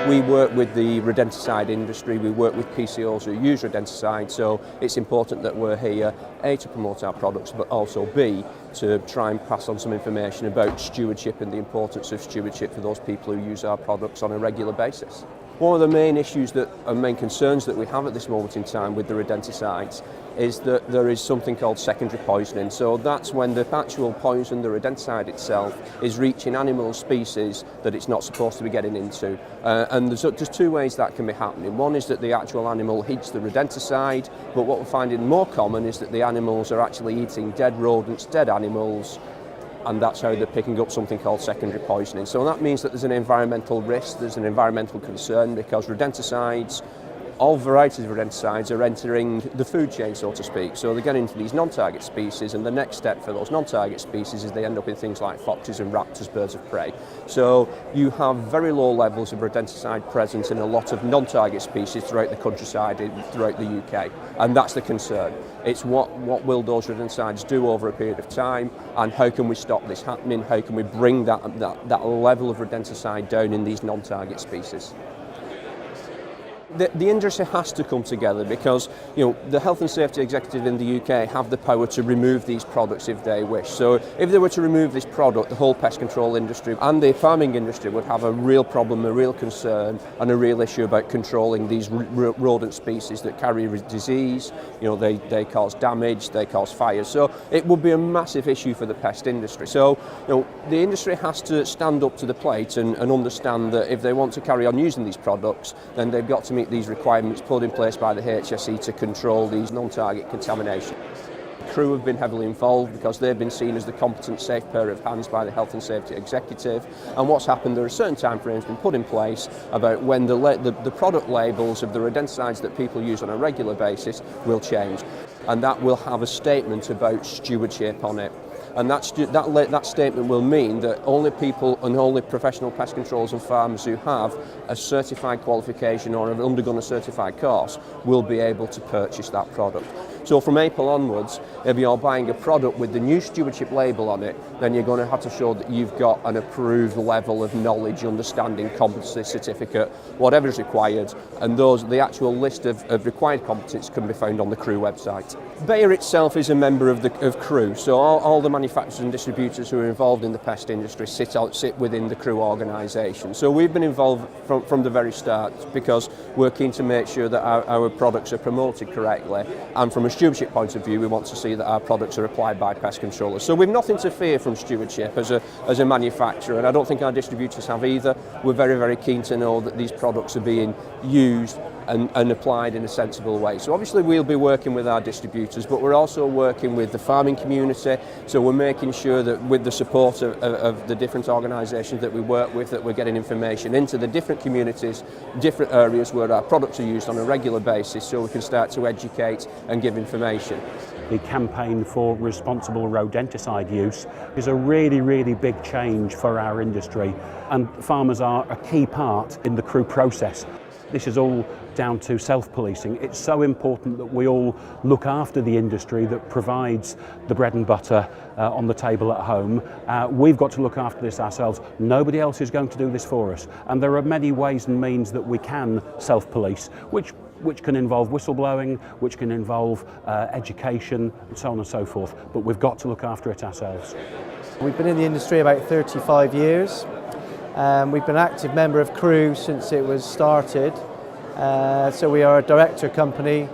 We work with the rodenticide industry, we work with PCOs who use rodenticide, so it's important that we're here, A, to promote our products, but also B, to try and pass on some information about stewardship and the importance of stewardship for those people who use our products on a regular basis. One of the main issues and main concerns that we have at this moment in time with the rodenticides is that there is something called secondary poisoning. So that's when the actual poison, the rodenticide itself, is reaching animal species that it's not supposed to be getting into. And there's two ways that can be happening. One is that the actual animal eats the rodenticide, but what we're finding more common is that the animals are actually eating dead rodents, dead animals, and that's how they're picking up something called secondary poisoning. So that means that there's an environmental risk, there's an environmental concern, because rodenticides, all varieties of rodenticides, are entering the food chain, so to speak. So they get into these non-target species, and the next step for those non-target species is they end up in things like foxes and raptors, birds of prey. So you have very low levels of rodenticide present in a lot of non-target species throughout the countryside, throughout the UK, and that's the concern. It's what will those rodenticides do over a period of time, and how can we stop this happening? How can we bring that level of rodenticide down in these non-target species? The industry has to come together because, the health and safety executive in the UK have the power to remove these products if they wish. So if they were to remove this product, the whole pest control industry and the farming industry would have a real problem, a real concern, and a real issue about controlling these rodent species that carry disease. They cause damage, they cause fire. So it would be a massive issue for the pest industry. So the industry has to stand up to the plate and understand that if they want to carry on using these products, then they've got to meet these requirements put in place by the HSE to control these non-target contamination. Crew have been heavily involved because they've been seen as the competent, safe pair of hands by the health and safety executive. And what's happened, there are certain timeframes been put in place about when the product labels of the rodenticides that people use on a regular basis will change, and that will have a statement about stewardship on it. And that statement will mean that only people and only professional pest controllers and farmers who have a certified qualification or have undergone a certified course will be able to purchase that product. So from April onwards, if you're buying a product with the new stewardship label on it, then you're going to have to show that you've got an approved level of knowledge, understanding, competency certificate, whatever is required, and the actual list of required competencies can be found on the Crew website. Bayer itself is a member of Crew, so all the manufacturers and distributors who are involved in the pest industry sit within the Crew organisation. So we've been involved from the very start because we're keen to make sure that our products are promoted correctly, and from a stewardship point of view, we want to see that our products are applied by pest controllers. So we've nothing to fear from stewardship as a manufacturer, and I don't think our distributors have either. We're very, very keen to know that these products are being used and applied in a sensible way. So obviously we'll be working with our distributors, but we're also working with the farming community, so we're making sure that with the support of the different organisations that we work with, that we're getting information into the different communities, different areas where our products are used on a regular basis, so we can start to educate and give information. The campaign for responsible rodenticide use is a really, really big change for our industry, and farmers are a key part in the Crew process. This is all down to self-policing. It's so important that we all look after the industry that provides the bread and butter on the table at home. We've got to look after this ourselves. Nobody else is going to do this for us. And there are many ways and means that we can self-police, which can involve whistleblowing, which can involve education, and so on and so forth. But we've got to look after it ourselves. We've been in the industry about 35 years. We've been an active member of Crew since it was started. So we are a director company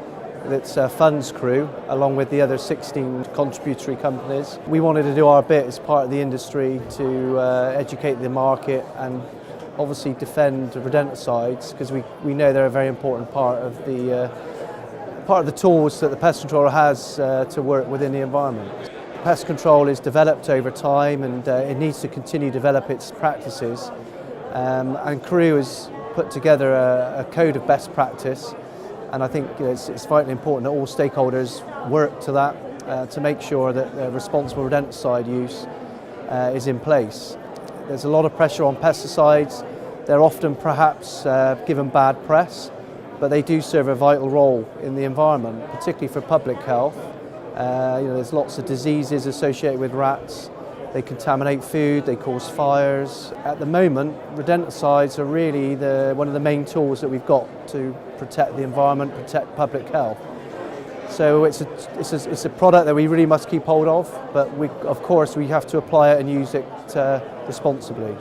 that funds Crew, along with the other 16 contributory companies. We wanted to do our bit as part of the industry to educate the market and obviously defend rodenticides, because we know they're a very important part of the tools that the pest controller has to work within the environment. Pest control is developed over time, and it needs to continue to develop its practices. And Crew has put together a code of best practice, and I think it's vitally important that all stakeholders work to that to make sure that responsible rodenticide use is in place. There's a lot of pressure on pesticides. They're often perhaps given bad press, but they do serve a vital role in the environment, particularly for public health. There's lots of diseases associated with rats, They contaminate food, they cause fires. At the moment, rodenticides are really one of the main tools that we've got to protect the environment, protect public health. So it's a product that we really must keep hold of, but of course we have to apply it and use it responsibly.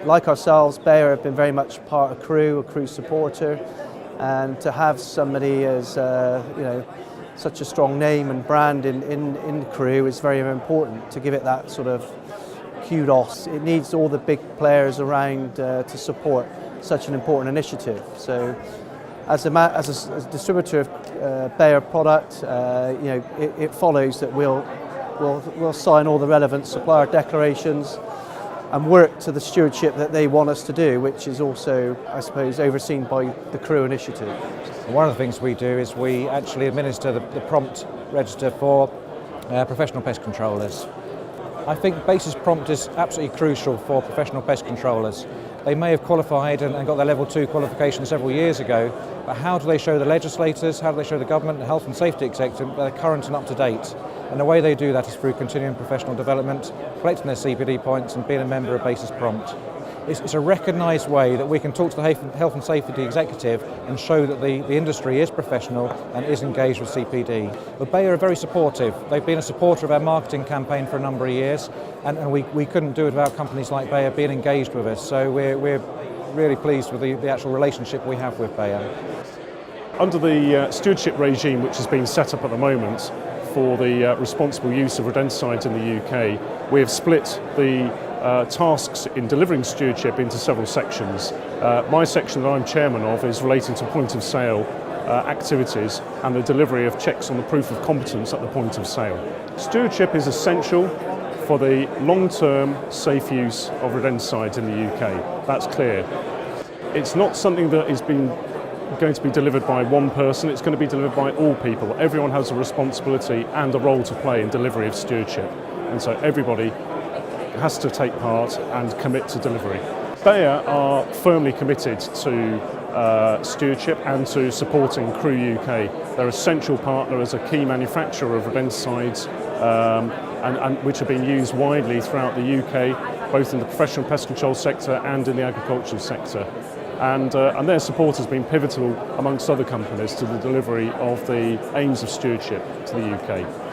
Like ourselves, Bayer have been very much part of Crewe, a Crewe supporter, and to have somebody as such a strong name and brand in Crewe is very, very important to give it that sort of kudos. It needs all the big players around to support such an important initiative. So as a distributor of Bayer product, it follows that we'll sign all the relevant supplier declarations and work to the stewardship that they want us to do, which is also, I suppose, overseen by the Crewe initiative. One of the things we do is we actually administer the prompt register for professional pest controllers. I think BASIS prompt is absolutely crucial for professional pest controllers. They may have qualified and got their level 2 qualification several years ago, but how do they show the legislators, how do they show the government, the health and safety executive they're current and up to date? And the way they do that is through continuing professional development, collecting their CPD points and being a member of BASIS prompt. It's a recognised way that we can talk to the health and safety executive and show that the industry is professional and is engaged with CPD. But Bayer are very supportive. They've been a supporter of our marketing campaign for a number of years, and we couldn't do it without companies like Bayer being engaged with us. So we're really pleased with the actual relationship we have with Bayer. Under the stewardship regime which has been set up at the moment for the responsible use of rodenticides in the UK, we have split the tasks in delivering stewardship into several sections. My section that I'm chairman of is relating to point of sale activities and the delivery of checks on the proof of competence at the point of sale. Stewardship is essential for the long-term safe use of rodenticides in the UK. That's clear. It's not something that is going to be delivered by one person, it's going to be delivered by all people. Everyone has a responsibility and a role to play in delivery of stewardship, and so everybody has to take part and commit to delivery. Bayer are firmly committed to stewardship and to supporting Crewe UK. They're an essential partner as a key manufacturer of rodenticides, and which are being used widely throughout the UK, both in the professional pest control sector and in the agricultural sector. And their support has been pivotal amongst other companies to the delivery of the aims of stewardship to the UK.